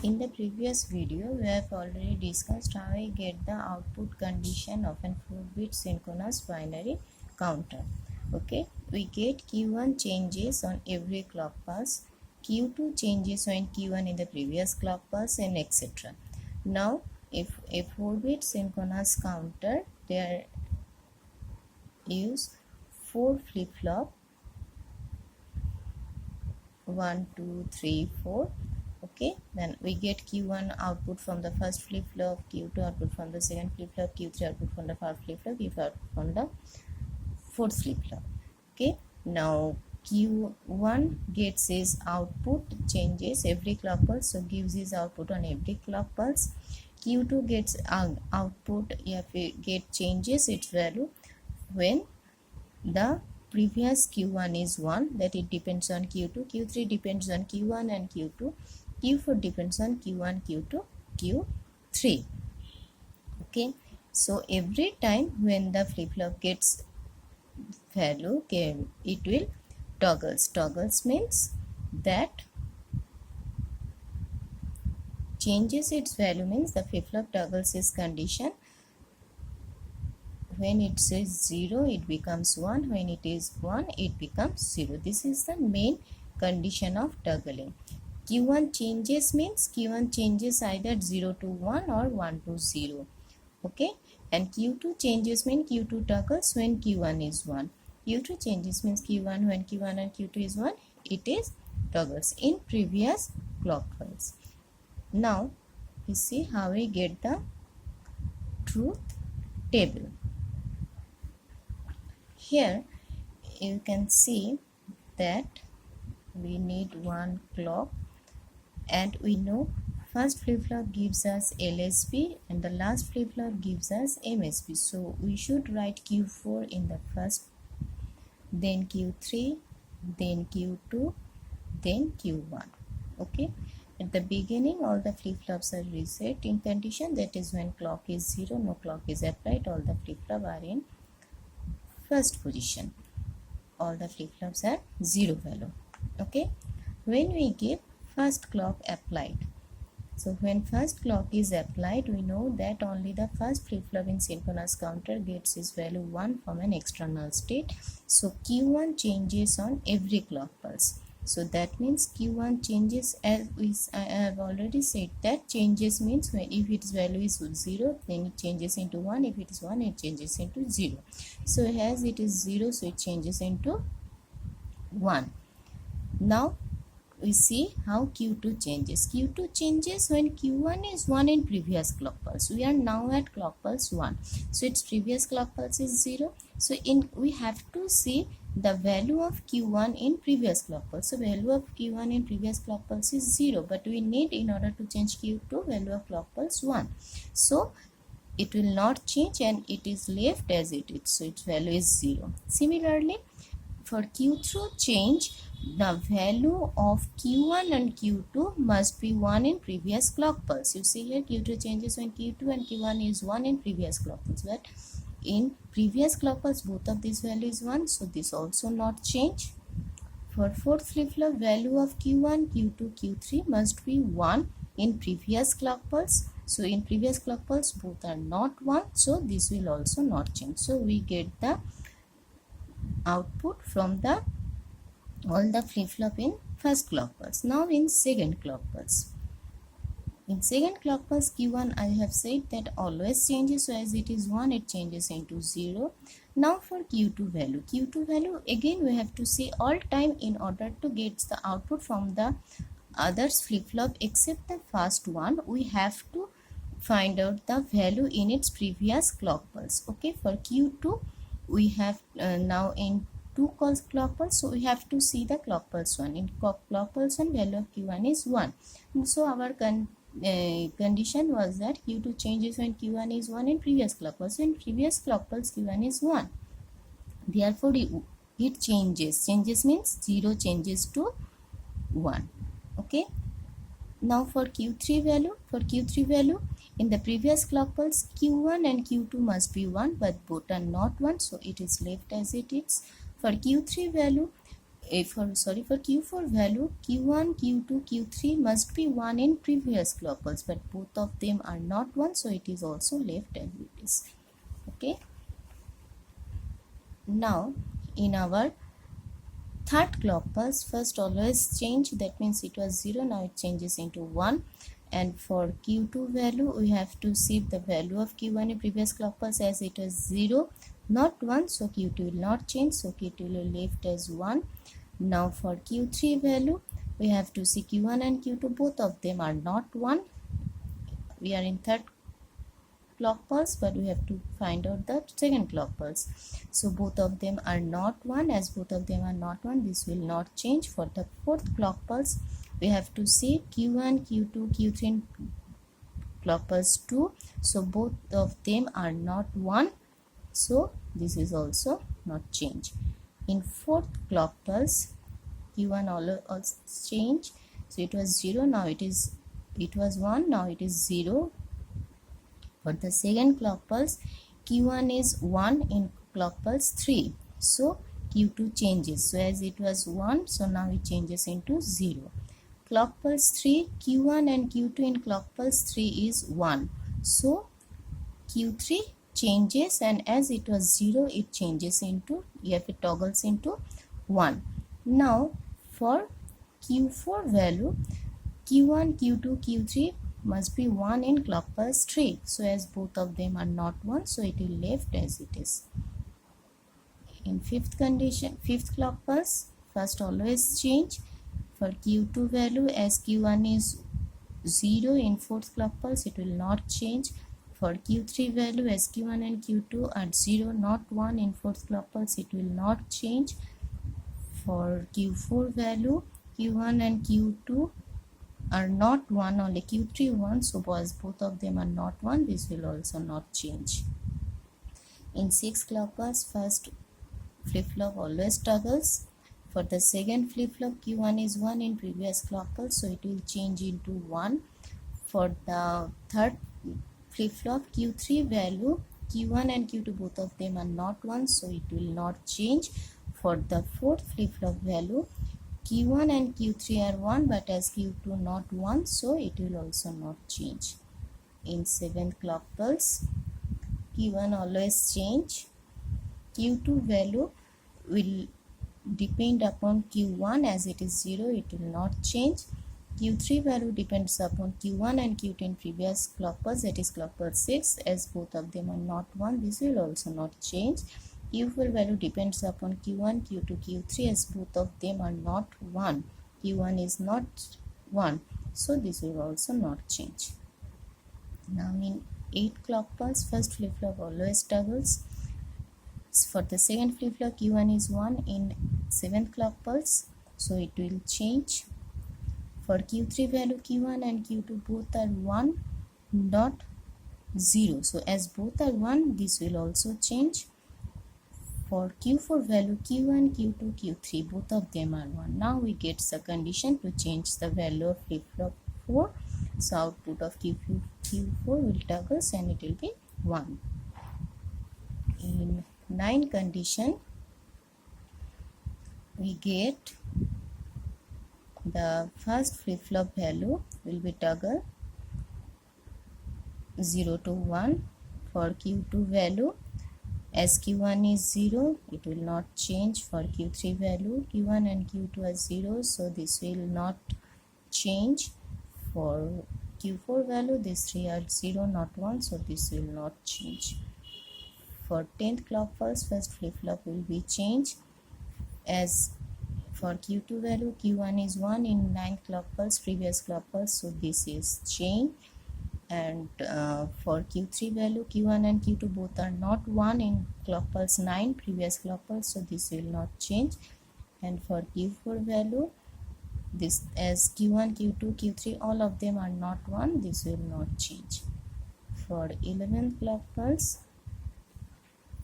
In the previous video, we have already discussed how we get the output condition of an 4-bit synchronous binary counter. Okay, we get Q1 changes on every clock pulse, Q2 changes when Q1 in the previous clock pulse, and etc. Now, if a 4-bit synchronous counter, there is 4 flip-flop 1 2 3 4. Okay, then we get Q1 output from the first flip-flop, Q2 output from the second flip-flop, Q3 output from the third flip-flop, Q4 output from the fourth flip-flop. Okay, now Q1 gets his output changes every clock pulse, so gives his output on every clock pulse. Q2 gets output get changes its value when the previous Q1 is 1, that it depends on Q2, Q3 depends on Q1 and Q2, Q4 depends on Q1, Q2, Q3. Okay, so every time when the flip-flop gets value, it will toggles. Toggles means that changes its value, means the flip-flop toggles its condition. When it says 0, it becomes 1. When it is 1, it becomes 0. This is the main condition of toggling. Q1 changes means Q1 changes either 0 to 1 or 1 to 0. Okay, and Q2 changes means Q2 toggles when Q1 is 1. Q2 changes means Q1 when Q1 and Q2 is 1. It is toggles in previous clock pulse. Now, we see how we get the truth table. Here you can see that we need one clock, and we know first flip-flop gives us LSB and the last flip-flop gives us MSB. So we should write Q4 in the first, then Q3, then Q2, then Q1. Okay, at the beginning all the flip-flops are reset in condition, that is when clock is 0, no clock is applied, all the flip-flops are in first position, all the flip-flops are 0 value. Okay, when we give first clock applied, so when first clock is applied, we know that only the first flip-flop in synchronous counter gets its value 1 from an external state. So Q1 changes on every clock pulse. So that means Q1 changes, as I have already said, that changes means when if its value is 0, then it changes into 1. If it is 1, it changes into 0. So as it is 0, so it changes into 1. Now we see how Q2 changes. Q2 changes when Q1 is 1 in previous clock pulse. We are now at clock pulse 1. So its previous clock pulse is 0. So we have to see the value of Q1 in previous clock pulse. So value of Q1 in previous clock pulse is 0. But we need, in order to change Q2, value of clock pulse 1. So it will not change and it is left as it is. So its value is 0. Similarly, for Q2 change, the value of Q1 and Q2 must be 1 in previous clock pulse. You see here Q2 changes when Q2 and Q1 is 1 in previous clock pulse. But in previous clock pulse, both of these values 1. So this also not change. For fourth flip-flop, value of Q1, Q2, Q3 must be 1 in previous clock pulse. So in previous clock pulse, both are not 1. So this will also not change. So we get the output from the all the flip-flop in first clock pulse. Now in second clock pulse. In second clock pulse, Q1 I have said that always changes. So as it is 1, it changes into 0. Now for Q2 value. Q2 value, again we have to see all time in order to get the output from the others flip-flop except the first one. We have to find out the value in its previous clock pulse. Okay, for Q2 we have now in 2 clock pulse, so we have to see the clock pulse 1. In clock pulse 1, value of Q1 is 1. So our condition was that Q2 changes when Q1 is 1 in previous clock pulse. So in previous clock pulse, Q1 is 1. Therefore, it changes. Changes means 0 changes to 1. Okay. Now for Q3 value, in the previous clock pulse, Q1 and Q2 must be 1, but both are not 1. So it is left as it is. For Q3 value, for Q4 value, Q1, Q2, Q3 must be 1 in previous clock pulse, but both of them are not 1, so it is also left as it is. Okay. Now in our third clock pulse, first always change, that means it was 0, now it changes into 1. And for Q2 value, we have to shift the value of Q1 in previous clock pulse, as it was 0 not 1, so Q2 will not change, so Q2 will left as 1. Now for Q3 value, we have to see Q1 and Q2, both of them are not 1. We are in third clock pulse, but we have to find out the second clock pulse. So both of them are not 1, as both of them are not 1, this will not change. For the fourth clock pulse, we have to see Q1, Q2, Q3 in clock pulse 2, so both of them are not 1, so this is also not change. In fourth clock pulse, Q1 also change, so it was 0, now it was 1, now it is 0. For the second clock pulse, Q1 is 1 in clock pulse 3, so Q2 changes, so as it was 1, so now it changes into 0. Clock pulse 3, Q1 and Q2 in clock pulse 3 is 1, so Q3 changes, and as it was 0, it changes into, it toggles into 1. Now for Q4 value, Q1, Q2, Q3 must be 1 in clock pulse 3, so as both of them are not 1, so it will left as it is. In fifth condition, fifth clock pulse, first always change. For Q2 value, as Q1 is 0 in fourth clock pulse, it will not change. For Q3 value, as Q1 and Q2 are 0 not 1 in fourth clock pulse, it will not change. For Q4 value, Q1 and Q2 are not 1, only Q3 1, so as both of them are not 1, this will also not change. In sixth clock pulse, first flip-flop always toggles. For the second flip-flop, Q1 is 1 in previous clock pulse, so it will change into 1. For the third flip-flop, Q3 value, Q1 and Q2 both of them are not 1, so it will not change. For the fourth flip-flop value, Q1 and Q3 are 1, but as Q2 not 1, so it will also not change. In seventh clock pulse, Q1 always change. Q2 value will depend upon Q1, as it is 0, it will not change. Q3 value depends upon Q1 and Q2 in previous clock pulse, that is clock pulse 6, as both of them are not 1, this will also not change. Q4 value depends upon Q1, Q2, Q3, as both of them are not 1. Q1 is not 1, so this will also not change. Now in 8 clock pulse, first flip-flop always toggles. For the second flip-flop, Q1 is 1 in 7th clock pulse, so it will change. For Q3 value, Q1 and Q2 both are 1 not 0, so as both are 1, this will also change. For Q4 value, Q1, Q2, Q3 both of them are 1. Now we get the condition to change the value of flip-flop 4, so output of Q4 will toggles and it will be 1. In 9 condition, we get the first flip-flop value will be toggle 0 to 1. For Q2 value, as Q1 is 0, it will not change. For Q3 value, Q1 and Q2 are 0, so this will not change. For Q4 value, these 3 are 0 not 1, so this will not change. For 10th clock pulse, first flip-flop will be changed, as for Q2 value, Q1 is 1 in 9th clock pulse, previous clock pulse, so this is change. And for Q3 value, Q1 and Q2 both are not 1 in clock pulse 9, previous clock pulse, so this will not change. And for Q4 value, this as Q1, Q2, Q3, all of them are not 1, this will not change. For 11th clock pulse,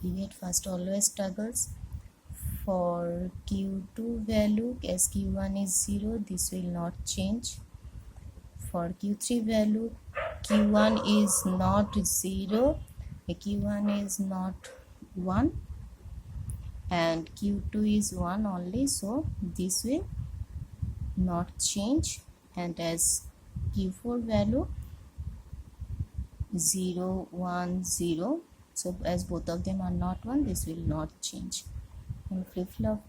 we get first always toggles. For Q2 value, as Q1 is 0, this will not change. For Q3 value, Q1 is not 0, Q1 is not 1, and Q2 is 1 only, so this will not change, and as Q4 value 0 1 0, so as both of them are not 1, this will not change. And flip-flop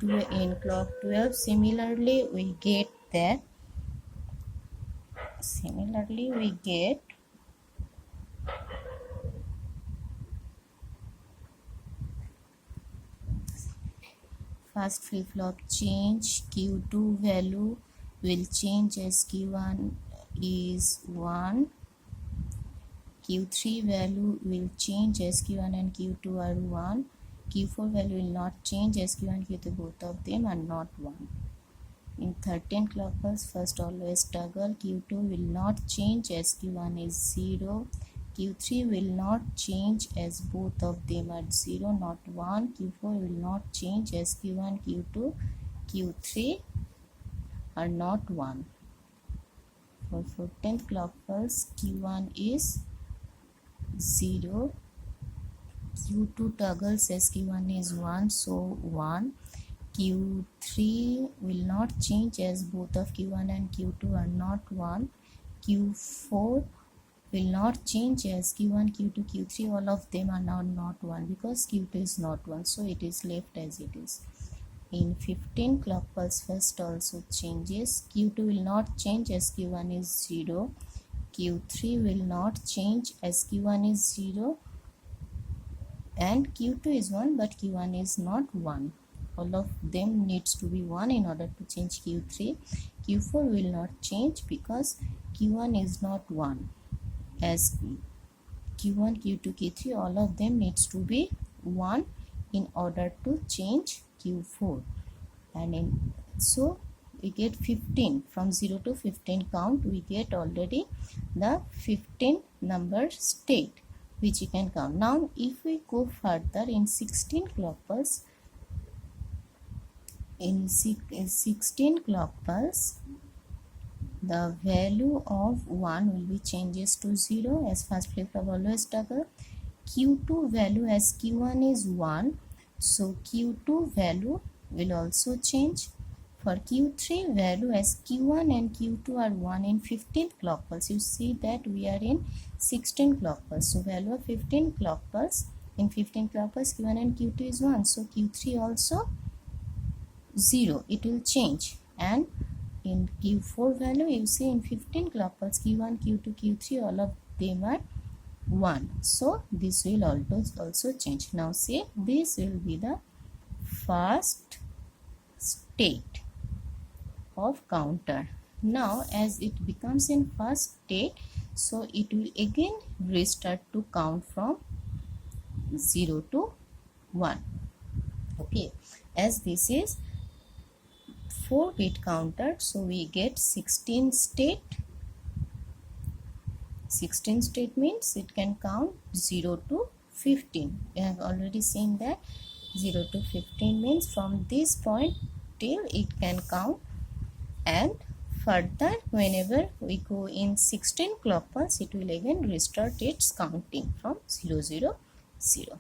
to in clock 12, similarly we get first flip-flop change, Q2 value will change as Q1 is 1, Q3 value will change as Q1 and Q2 are 1, Q4 value will not change as Q1 and Q2 both of them are not 1. In 13 clock pulse, first always toggle, Q2 will not change as Q1 is 0, Q3 will not change as both of them are 0 not 1, Q4 will not change as Q1 Q2 Q3 are not 1. For 14th clock pulse, Q1 is 0, Q2 toggles as Q1 is 1, so 1, Q3 will not change as both of Q1 and Q2 are not 1, Q4 will not change as Q1, Q2, Q3 all of them are now not 1 because Q2 is not 1, so it is left as it is. In 15 clock pulse, first also changes, Q2 will not change as Q1 is 0, Q3 will not change as Q1 is 0, and Q2 is 1 but Q1 is not 1. All of them needs to be 1 in order to change Q3. Q4 will not change because Q1 is not 1. As Q1, Q2, Q3 all of them needs to be 1 in order to change Q4. And so we get 15, from 0 to 15 count we get already the 15 number state which you can count. Now if we go further in 16 clock pulse, in 16 clock pulse the value of 1 will be changes to 0 as first flip-flop always toggle. Q2 value as Q1 is 1, so Q2 value will also change. For Q3 value as Q1 and Q2 are 1 in 15th clock pulse, you see that we are in 16 clock pulse, so value of 15 clock pulse, in 15 clock pulse Q1 and Q2 is 1, so Q3 also 0, it will change. And in Q4 value you see in 15 clock pulse Q1, Q2, Q3 all of them are 1, so this will also change. Now say this will be the first state of counter. Now as it becomes in first state, so it will again restart to count from 0 to 1. Okay, as this is 4-bit counter, so we get 16 state. 16 state means it can count 0 to 15. We have already seen that 0 to 15 means from this point till it can count, and further whenever we go in 16 clock pulse it will again restart its counting from 0 0 0.